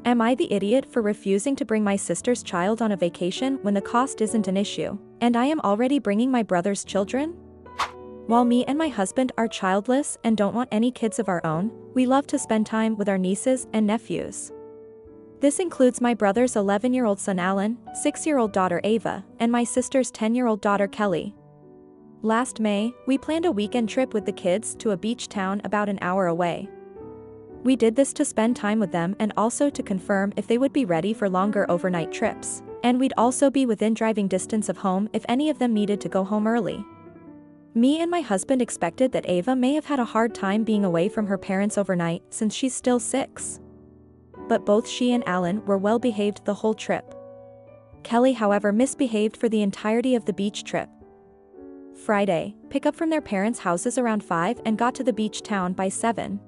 Am I the idiot for refusing to bring my sister's child on a vacation when the cost isn't an issue, and I am already bringing my brother's children? While me and my husband are childless and don't want any kids of our own, we love to spend time with our nieces and nephews. This includes my brother's 11-year-old son Alan, 6-year-old daughter Ava, and my sister's 10-year-old daughter Kelly. Last May, we planned a weekend trip with the kids to a beach town about an hour away. We did this to spend time with them and also to confirm if they would be ready for longer overnight trips, and we'd also be within driving distance of home if any of them needed to go home early. Me and my husband expected that Ava may have had a hard time being away from her parents overnight since she's still 6. But both she and Alan were well behaved the whole trip. Kelly, however, misbehaved for the entirety of the beach trip. Friday, pick up from their parents' houses around 5 and got to the beach town by 7.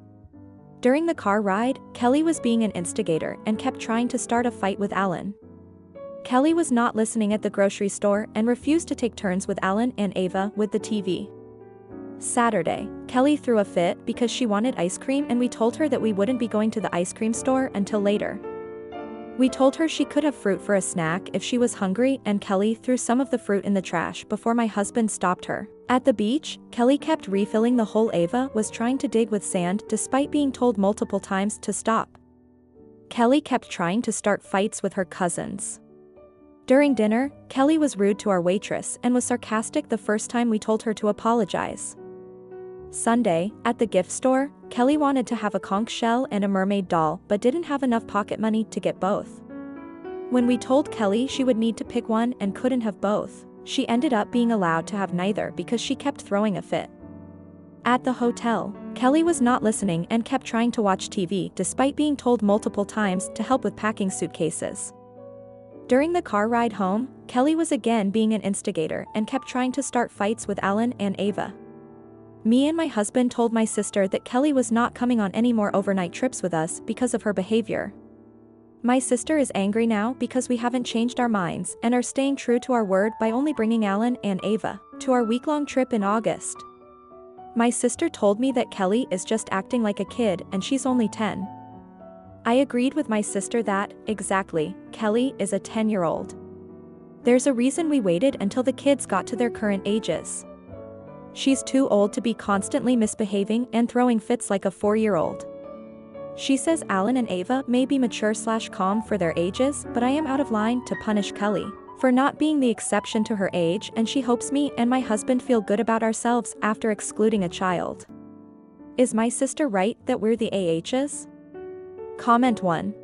During the car ride, Kelly was being an instigator and kept trying to start a fight with Alan. Kelly was not listening at the grocery store and refused to take turns with Alan and Ava with the TV. Saturday, Kelly threw a fit because she wanted ice cream and we told her that we wouldn't be going to the ice cream store until later. We told her she could have fruit for a snack if she was hungry, and Kelly threw some of the fruit in the trash before my husband stopped her. At the beach, Kelly kept refilling the hole Ava was trying to dig with sand despite being told multiple times to stop. Kelly kept trying to start fights with her cousins. During dinner, Kelly was rude to our waitress and was sarcastic the first time we told her to apologize. Sunday, at the gift store, Kelly wanted to have a conch shell and a mermaid doll but didn't have enough pocket money to get both. When we told Kelly she would need to pick one and couldn't have both, she ended up being allowed to have neither because she kept throwing a fit. At the hotel, Kelly was not listening and kept trying to watch TV despite being told multiple times to help with packing suitcases. During the car ride home, Kelly was again being an instigator and kept trying to start fights with Alan and Ava. Me and my husband told my sister that Kelly was not coming on any more overnight trips with us because of her behavior. My sister is angry now because we haven't changed our minds and are staying true to our word by only bringing Alan and Ava to our week-long trip in August. My sister told me that Kelly is just acting like a kid and she's only 10. I agreed with my sister that, exactly, Kelly is a 10-year-old. There's a reason we waited until the kids got to their current ages. She's too old to be constantly misbehaving and throwing fits like a 4-year-old. She says Alan and Ava may be mature/calm for their ages, but I am out of line to punish Kelly for not being the exception to her age, and she hopes me and my husband feel good about ourselves after excluding a child. Is my sister right that we're the AHs? Comment 1.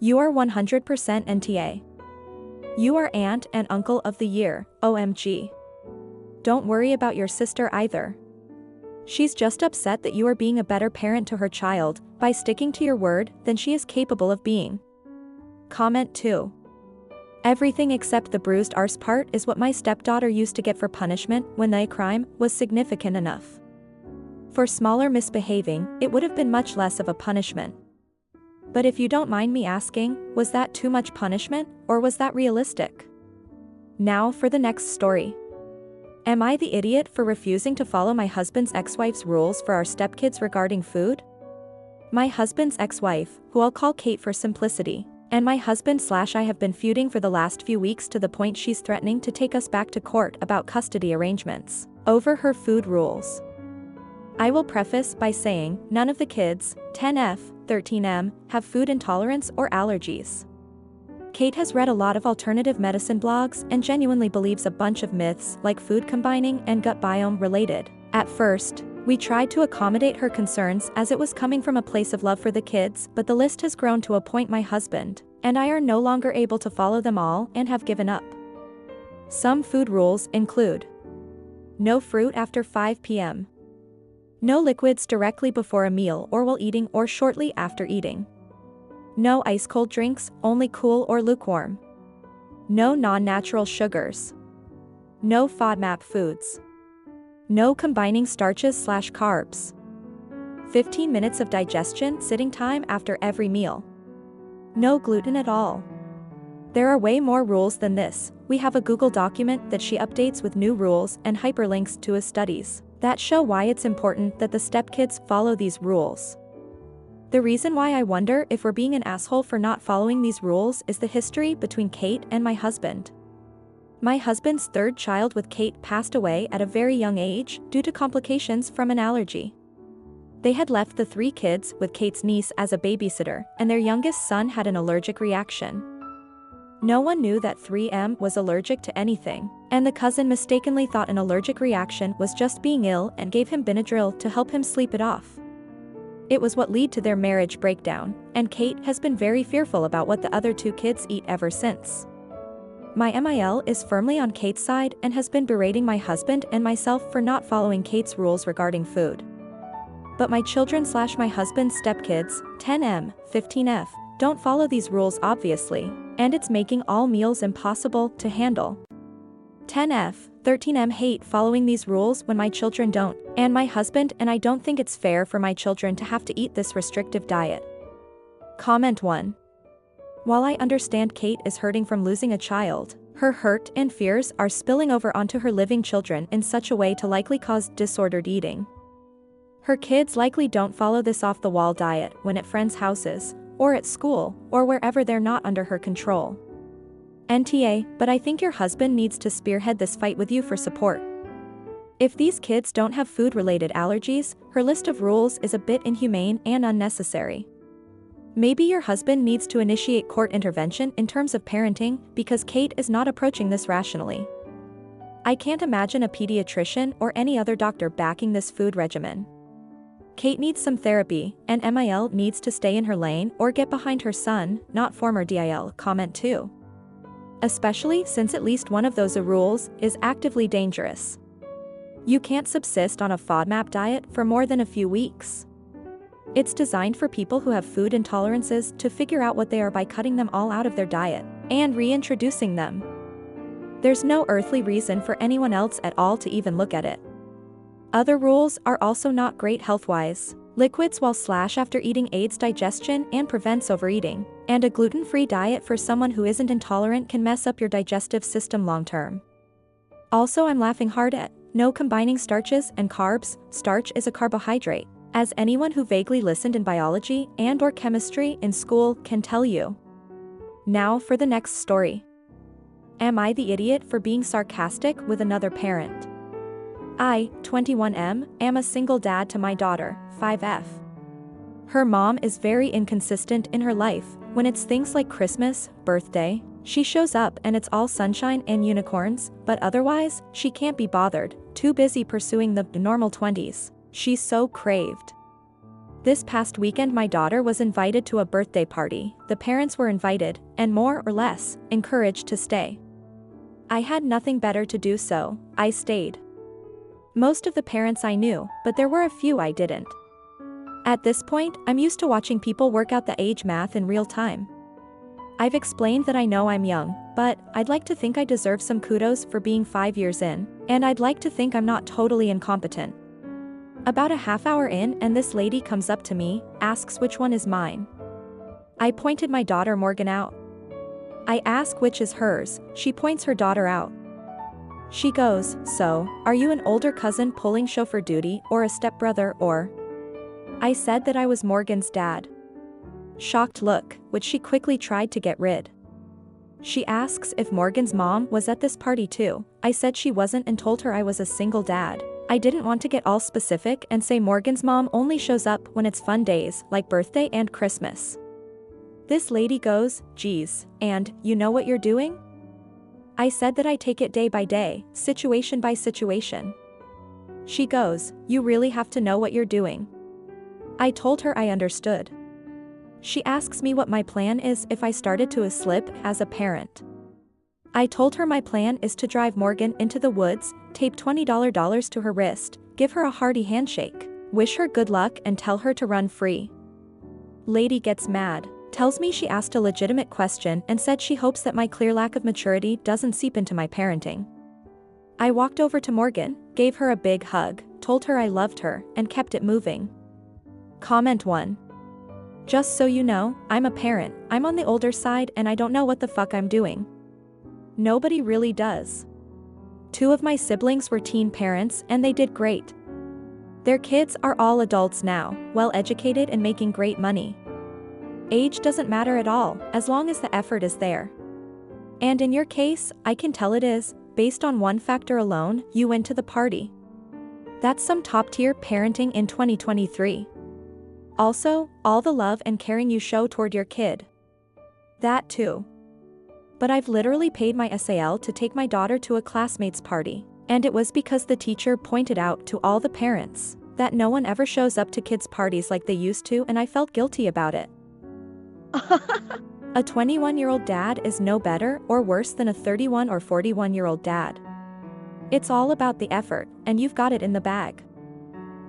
You are 100% NTA. You are Aunt and Uncle of the Year, OMG. Don't worry about your sister either. She's just upset that you are being a better parent to her child by sticking to your word than she is capable of being. Comment 2. Everything except the bruised arse part is what my stepdaughter used to get for punishment when the crime was significant enough. For smaller misbehaving, it would have been much less of a punishment. But if you don't mind me asking, was that too much punishment, or was that realistic? Now for the next story. Am I the idiot for refusing to follow my husband's ex-wife's rules for our stepkids regarding food? My husband's ex-wife, who I'll call Kate for simplicity, and my husband/I have been feuding for the last few weeks to the point she's threatening to take us back to court about custody arrangements over her food rules. I will preface by saying none of the kids, 10F, 13M, have food intolerance or allergies. Kate has read a lot of alternative medicine blogs and genuinely believes a bunch of myths like food combining and gut biome related. At first, we tried to accommodate her concerns as it was coming from a place of love for the kids, but the list has grown to a point my husband and I are no longer able to follow them all and have given up. Some food rules include: no fruit after 5 p.m. No liquids directly before a meal or while eating or shortly after eating. No ice-cold drinks, only cool or lukewarm. No non-natural sugars. No FODMAP foods. No combining starches/carbs. 15 minutes of digestion sitting time after every meal. No gluten at all. There are way more rules than this. We have a Google document that she updates with new rules and hyperlinks to his studies that show why it's important that the stepkids follow these rules. The reason why I wonder if we're being an asshole for not following these rules is the history between Kate and my husband. My husband's third child with Kate passed away at a very young age due to complications from an allergy. They had left the 3 kids with Kate's niece as a babysitter, and their youngest son had an allergic reaction. No one knew that 3M was allergic to anything, and the cousin mistakenly thought an allergic reaction was just being ill and gave him Benadryl to help him sleep it off. It was what led to their marriage breakdown, and Kate has been very fearful about what the other 2 kids eat ever since. My MIL is firmly on Kate's side and has been berating my husband and myself for not following Kate's rules regarding food. But my children/my husband's stepkids, 10M, 15F, don't follow these rules obviously, and it's making all meals impossible to handle. 10F, 13M hate following these rules when my children don't, and my husband and I don't think it's fair for my children to have to eat this restrictive diet. Comment 1. While I understand Kate is hurting from losing a child, her hurt and fears are spilling over onto her living children in such a way to likely cause disordered eating. Her kids likely don't follow this off-the-wall diet when at friends' houses, or at school, or wherever they're not under her control. NTA, but I think your husband needs to spearhead this fight with you for support. If these kids don't have food-related allergies, her list of rules is a bit inhumane and unnecessary. Maybe your husband needs to initiate court intervention in terms of parenting because Kate is not approaching this rationally. I can't imagine a pediatrician or any other doctor backing this food regimen. Kate needs some therapy, and MIL needs to stay in her lane or get behind her son, not former DIL. Comment 2. Especially since at least one of those rules is actively dangerous. You can't subsist on a FODMAP diet for more than a few weeks. It's designed for people who have food intolerances to figure out what they are by cutting them all out of their diet and reintroducing them. There's no earthly reason for anyone else at all to even look at it. Other rules are also not great health-wise. Liquids while/after eating aids digestion and prevents overeating, and a gluten-free diet for someone who isn't intolerant can mess up your digestive system long-term. Also, I'm laughing hard at no combining starches and carbs. Starch is a carbohydrate, as anyone who vaguely listened in biology and/or chemistry in school can tell you. Now for the next story. Am I the idiot for being sarcastic with another parent? I, 21M, am a single dad to my daughter, 5F. Her mom is very inconsistent in her life. When it's things like Christmas, birthday, she shows up and it's all sunshine and unicorns, but otherwise, she can't be bothered, too busy pursuing the normal 20s. She's so craved. This past weekend my daughter was invited to a birthday party. The parents were invited, and more or less, encouraged to stay. I had nothing better to do, so I stayed. Most of the parents I knew, but there were a few I didn't. At this point, I'm used to watching people work out the age math in real time. I've explained that I know I'm young, but I'd like to think I deserve some kudos for being 5 years in, and I'd like to think I'm not totally incompetent. About a half hour in and this lady comes up to me, asks which one is mine. I pointed my daughter Morgan out. I ask which is hers, she points her daughter out. She goes, "So, are you an older cousin pulling chauffeur duty or a stepbrother or?" I said that I was Morgan's dad. Shocked look, which she quickly tried to get rid. She asks if Morgan's mom was at this party too. I said she wasn't and told her I was a single dad. I didn't want to get all specific and say Morgan's mom only shows up when it's fun days like birthday and Christmas. This lady goes, "Geez, and you know what you're doing?" I said that I take it day by day, situation by situation. She goes, "You really have to know what you're doing." I told her I understood. She asks me what my plan is if I started to slip as a parent. I told her my plan is to drive Morgan into the woods, tape $20 to her wrist, give her a hearty handshake, wish her good luck and tell her to run free. Lady gets mad. Tells me she asked a legitimate question and said she hopes that my clear lack of maturity doesn't seep into my parenting. I walked over to Morgan, gave her a big hug, told her I loved her, and kept it moving. Comment 1. Just so you know, I'm a parent, I'm on the older side and I don't know what the fuck I'm doing. Nobody really does. 2 of my siblings were teen parents and they did great. Their kids are all adults now, well educated and making great money. Age doesn't matter at all, as long as the effort is there. And in your case, I can tell it is, based on one factor alone, you went to the party. That's some top-tier parenting in 2023. Also, all the love and caring you show toward your kid. That too. But I've literally paid my SAL to take my daughter to a classmate's party, and it was because the teacher pointed out to all the parents that no one ever shows up to kids' parties like they used to, and I felt guilty about it. A 21-year-old dad is no better or worse than a 31 or 41-year-old dad. It's all about the effort, and you've got it in the bag.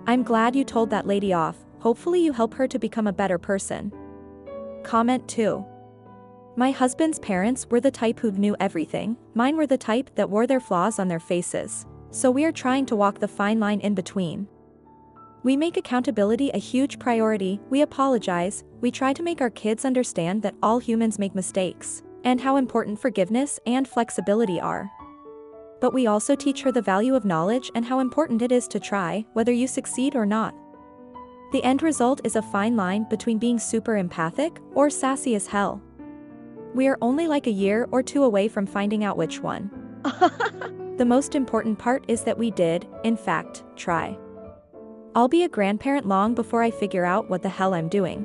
I'm glad you told that lady off, hopefully you help her to become a better person. Comment 2. My husband's parents were the type who knew everything, mine were the type that wore their flaws on their faces, so we are trying to walk the fine line in between. We make accountability a huge priority, we apologize, we try to make our kids understand that all humans make mistakes, and how important forgiveness and flexibility are. But we also teach her the value of knowledge and how important it is to try, whether you succeed or not. The end result is a fine line between being super empathic or sassy as hell. We are only like a year or two away from finding out which one. The most important part is that we did, in fact, try. I'll be a grandparent long before I figure out what the hell I'm doing.